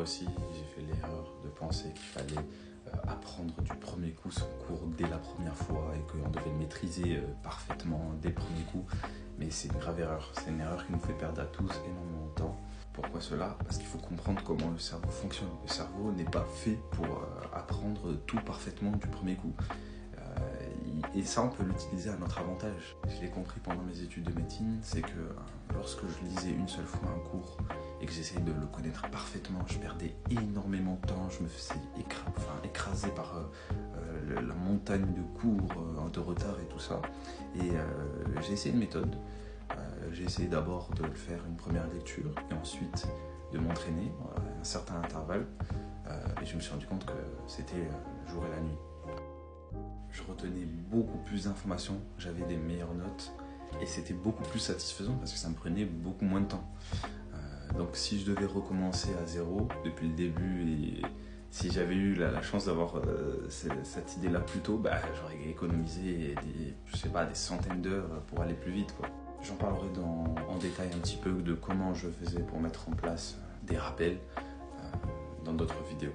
aussi, j'ai fait l'erreur de penser qu'il fallait apprendre du premier coup son cours dès la première fois et qu'on devait le maîtriser parfaitement dès le premier coup. Mais c'est une grave erreur. C'est une erreur qui nous fait perdre à tous énormément de temps. Pourquoi cela? Parce qu'il faut comprendre comment le cerveau fonctionne. Le cerveau n'est pas fait pour apprendre tout parfaitement du premier coup. Et ça, on peut l'utiliser à notre avantage. Je l'ai compris pendant mes études de médecine, c'est que lorsque je lisais une seule fois un cours et que j'essayais de le connaître parfaitement, je perdais énormément de temps, je me faisais écraser par la montagne de cours, de retard et tout ça. Et j'ai essayé une méthode. J'ai essayé d'abord de le faire une première lecture et ensuite de m'entraîner à un certain intervalle. Et je me suis rendu compte que c'était le jour et la nuit. Je retenais beaucoup plus d'informations, j'avais des meilleures notes et c'était beaucoup plus satisfaisant parce que ça me prenait beaucoup moins de temps. Donc si je devais recommencer à zéro depuis le début et si j'avais eu la chance d'avoir cette idée-là plus tôt, j'aurais économisé des centaines d'heures pour aller plus vite, quoi. J'en parlerai en détail un petit peu de comment je faisais pour mettre en place des rappels dans d'autres vidéos.